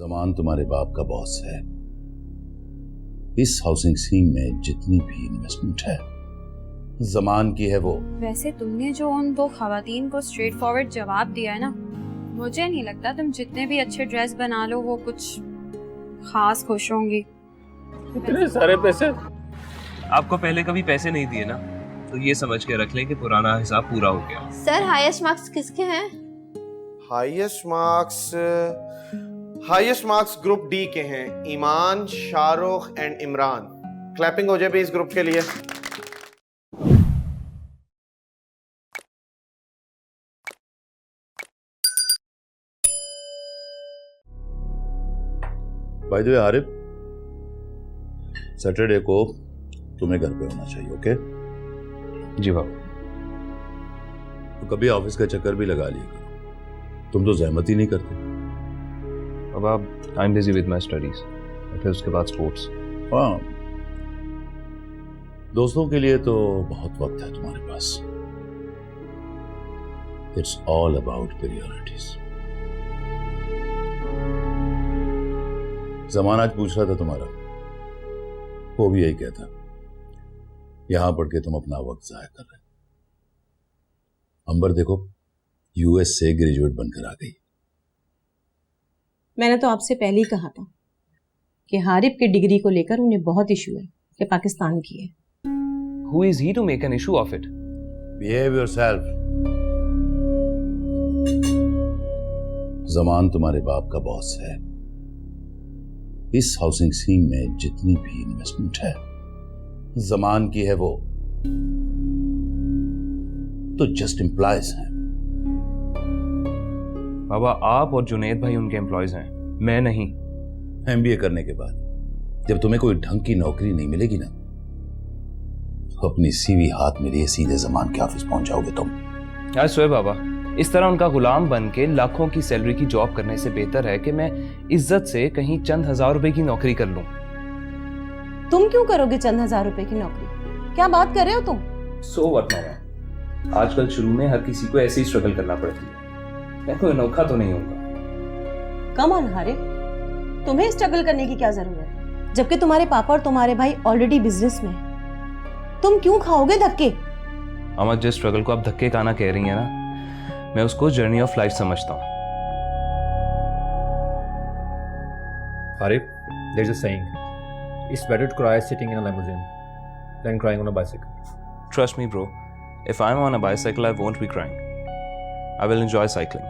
जमान तुम्हारे बाप का बॉस है। इस हाउसिंग स्कीम में जितनी भी इन्वेस्टमेंट है जमान की है वो। वैसे तुमने जो उन दो खवातीन को स्ट्रेट फॉरवर्ड जवाब दिया है ना, मुझे नहीं लगता तुम जितने भी अच्छे ड्रेस बना लो वो कुछ खास खुश होंगी। इतने सारे पैसे आपको पहले कभी पैसे नहीं दिए ना, तो ये समझ के रख लें कि पुराना हिसाब पूरा हो गया। सर हाईएस्ट मार्क्स किसके हैं? हाईएस्ट मार्क्स ग्रुप डी के हैं। ईमान, शाहरुख एंड इमरान। क्लैपिंग हो जाए भी इस ग्रुप के लिए। By the way Arif, Saturday को तुम्हें घर पे होना चाहिए, ओके? जी बाबू। तो कभी ऑफिस का चक्कर भी लगा लिया करो, तुम तो जहमत ही नहीं करते। अब I am busy with my studies, फिर उसके बाद स्पोर्ट्स। हाँ, दोस्तों के लिए तो बहुत वक्त है तुम्हारे पास। It's all about priorities. जमाना आज पूछ रहा था तुम्हारा, वो भी यही कहता, यहां पढ़ के तुम अपना वक्त जाया कर रहे। अंबर देखो, यूएस से ग्रेजुएट बनकर आ गई। मैंने तो आपसे पहले ही कहा था कि हारिफ की डिग्री को लेकर उन्हें बहुत इशू है कि पाकिस्तान की है। Who is he to make an issue of it? Behave yourself. Zaman तुम्हारे बाप का बॉस है। इस हाउसिंग स्कीम में जितनी भी इन्वेस्टमेंट है जमान की है वो। तो जस्ट एम्प्लॉयज हैं। बाबा, आप और जुनैद भाई उनके एम्प्लॉयज हैं, मैं नहीं। एमबीए करने के बाद जब तुम्हें कोई ढंग की नौकरी नहीं मिलेगी ना, तो अपनी सीवी हाथ में लिए सीधे जमान के ऑफिस पहुंच जाओगे तुम। आई स्वेयर बाबा, इस तरह उनका गुलाम बन के लाखों की सैलरी की जॉब करने से बेहतर है कि मैं इज्जत से कहीं चंद हजार रुपए की नौकरी कर लूं। तुम क्यों करोगे चंद हजार रुपए की नौकरी? क्या बात कर रहे हो तुम? सो व्हाट मामा, आजकल शुरू में हर किसी को ऐसे ही स्ट्रगल करना पड़ती है। मैं कोई अनोखा तो नहीं होगा। कम ऑन हारिफ, तुम्हें स्ट्रगल करने की क्या जरूरत है, जबकि तुम्हारे पापा और तुम्हारे भाई ऑलरेडी बिजनेस में हैं। तुम क्यों खाओगे धक्के? अमर, जिस स्ट्रगल को आप धक्के खाना कह रही हैं ना, मैं उसको जर्नी ऑफ लाइफ समझता हूँ। Arif, there's a saying, it's better to cry sitting in a limousine than crying on a bicycle. Trust me bro, if I'm on a bicycle I won't be crying. I will enjoy cycling.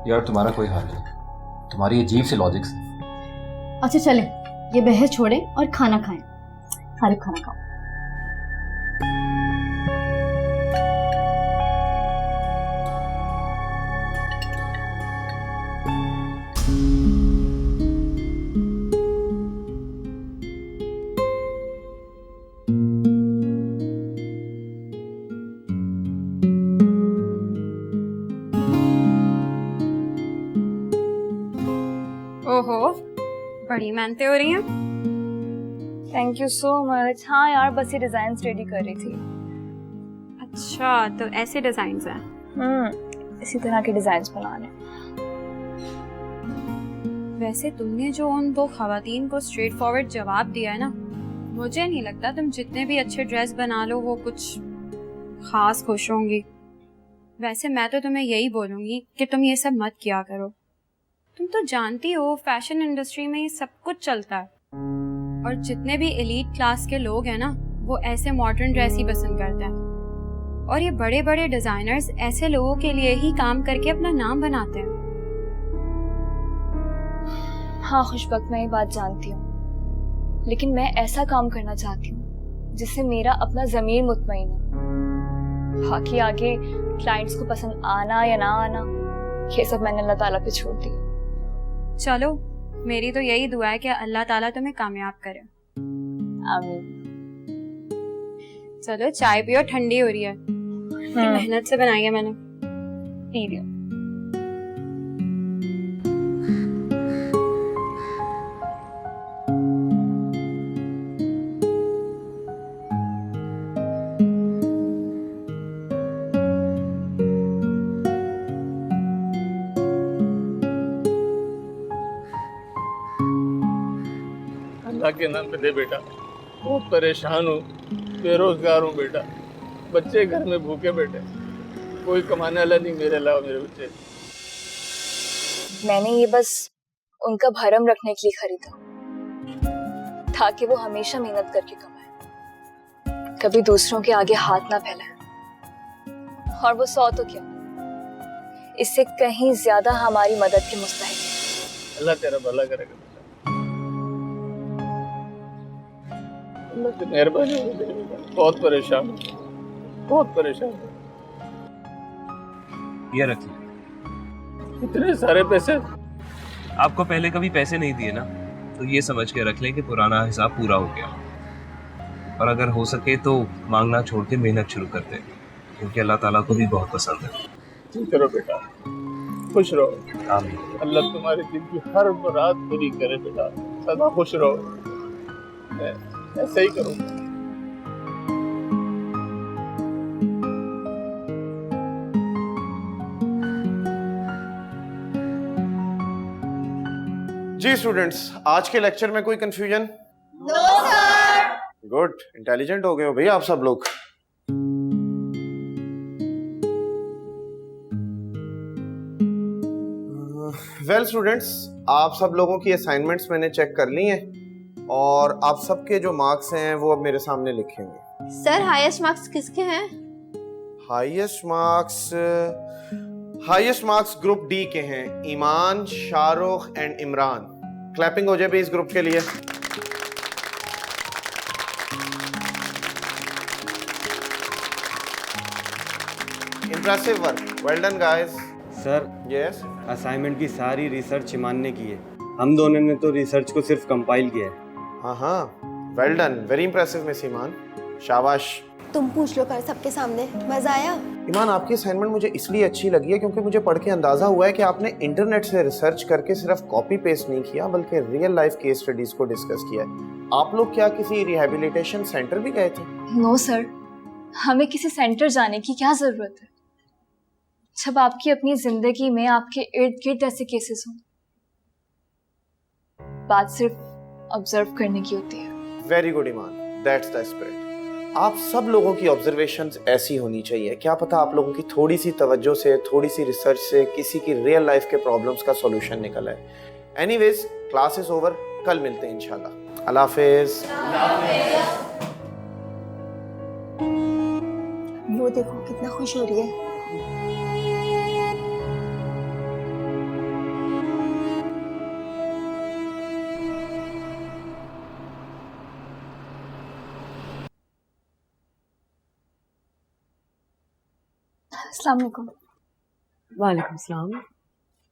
यार तुम्हारा कोई हाल नहीं, तुम्हारी अजीब सी logics. अच्छा चलें, ये बहस छोड़ें और खाना खाएं। हारिफ खाना खाओ। ओहो, बड़ी मेहनतें हो रही हैं। Thank you so much. हाँ यार, बस ये डिजाइन रेडी कर रही थी। अच्छा, तो ऐसे डिजाइन्स हैं? इसी तरह के डिजाइन्स बनाने। वैसे तुमने जो उन दो खवातीन को स्ट्रेट फॉरवर्ड जवाब दिया है ना, मुझे नहीं लगता तुम जितने भी अच्छे ड्रेस बना लो वो कुछ खास खुश होंगी। वैसे मैं तो तुम्हें यही बोलूंगी कि तुम ये सब मत किया करो। तुम तो जानती हो फैशन इंडस्ट्री में ये सब कुछ चलता है, और जितने भी एलीट क्लास के लोग हैं ना, वो ऐसे मॉडर्न ड्रेस ही पसंद करते हैं। और ये बड़े बड़े डिजाइनर्स ऐसे लोगों के लिए ही काम करके अपना नाम बनाते हैं। हाँ खुशबख्त, मैं ये बात जानती हूँ, लेकिन मैं ऐसा काम करना चाहती हूँ जिससे मेरा अपना ज़मीर मुतमईन हो। बाकी आगे क्लाइंट्स को पसंद आना या ना आना, ये सब मैंने अल्लाह ताला पे छोड़ दिया। चलो, मेरी तो यही दुआ है कि अल्लाह ताला तुम्हें कामयाब करे। आमीन। चलो चाय पियो, ठंडी हो रही है। मेहनत से बनाई है मैंने। पी लियो। अल्लाह के नाम पे दे बेटा, बहुत परेशान हूँ, बेरोजगार हूँ बेटा, बच्चे घर में भूखे बैठे, कोई कमाने वाला नहीं मेरे अलावा मेरे बच्चे। मैंने ये बस उनका भरम रखने के लिए खरीदा ताकि वो हमेशा मेहनत करके कमाए, कभी दूसरों के आगे हाथ ना फैलाए। और वो 100 तो क्या, इससे कहीं ज्यादा हमारी मदद के मुस्तहिक है। अल्लाह तेरा भला करेगा बेटा, अल्लाह की मेहरबानी होगी तेरे बेटा, बहुत परेशान हूँ, बहुत परेशान हूँ। ये रखिए। इतने सारे पैसे आपको पहले कभी पैसे नहीं दिए ना, तो ये समझ के रख लें कि पुराना हिसाब पूरा हो गया। और अगर हो सके तो मांगना छोड़ के मेहनत शुरू करते हैं, क्योंकि अल्लाह ताला को भी बहुत पसंद है। ठीक करो बेटा, खुश रहो, आमीन। अल्लाह तुम्हारी दिल की हर मुराद पूरी करे बेटा, सदा खुश रहो। मैं ऐसे ही करूँगा। जी स्टूडेंट्स, आज के लेक्चर में कोई confusion? No sir. Good, intelligent हो गए हो भैया आप सब लोग। वेल स्टूडेंट्स, आप सब लोगों की असाइनमेंट्स मैंने चेक कर ली हैं और आप सबके जो मार्क्स हैं वो अब मेरे सामने लिखेंगे। सर हाईएस्ट मार्क्स किसके हैं? हाईएस्ट मार्क्स ग्रुप डी के हैं, ईमान, शाहरुख एंड इमरान। क्लैपिंग हो जाए भी इस ग्रुप के लिए। Impressive work, well done guys. Sir yes, assignment की सारी रिसर्च ईमान ने की है, हम दोनों ने तो रिसर्च को सिर्फ कंपाइल किया है। हाँ हाँ, well done, very impressive miss Iman, शाबाश। तुम पूछ लो कर सबके सामने, मजा आया? ईमान, आपकी असाइनमेंट मुझे इसलिए अच्छी लगी है क्योंकि मुझे पढ़ के अंदाजा हुआ है कि आपने इंटरनेट से रिसर्च करके सिर्फ कॉपी पेस्ट नहीं किया बल्कि रियल लाइफ केस स्टडीज को डिस्कस किया है। आप लोग क्या किसी रिहैबिलिटेशन सेंटर भी गए थे? नो सर, हमें किसी सेंटर जाने की क्या जरूरत है जब आपकी अपनी जिंदगी में आपके इर्द गिर्द ऐसे केसेस हों। बात सिर्फ ऑब्जर्व करने की होती है। Very good Imaan, that's the spirit. आप सब लोगों की ऑब्जर्वेशंस ऐसी होनी चाहिए। क्या पता आप लोगों की थोड़ी सी तवज्जो से, थोड़ी सी रिसर्च से किसी की रियल लाइफ के प्रॉब्लम्स का सॉल्यूशन निकल आए। एनीवेज, क्लास इज ओवर, कल मिलते हैं इंशाल्लाह। अल्लाह हाफिज। वो देखो कितना खुश हो रही है। वालेकुम सलाम।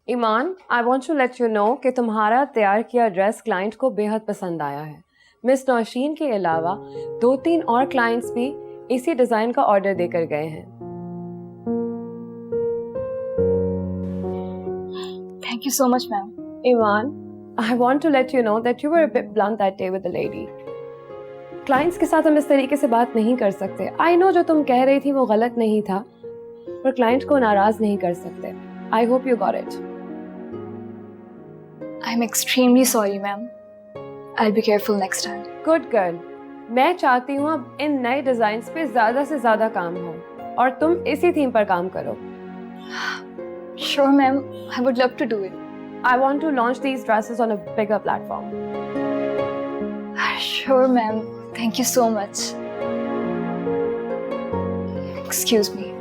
Iman, I want to let you know कि तुम्हारा तैयार किया ड्रेस क्लाइंट को बेहद पसंद आया है। मिस नौशीन के अलावा 2-3 और क्लाइंट्स भी इसी डिज़ाइन का ऑर्डर देकर गए हैं। Thank you so much ma'am. Imaan, I want to let you know that you were a bit blunt that day with the lady. Clients के साथ हम इस तरीके से बात नहीं कर सकते। आई नो जो तुम कह रही थी वो गलत नहीं था, पर क्लाइंट को नाराज नहीं कर सकते। I hope you got it. I am extremely sorry ma'am, I will be careful next time. Good girl. मैं चाहती हूँ अब इन नए डिजाइन्स पे ज्यादा से ज्यादा काम हो और तुम इसी थीम पर काम करो। Sure ma'am, I would love to do it. I want to launch these dresses on a bigger platform. Sure ma'am, thank you so much. Excuse me.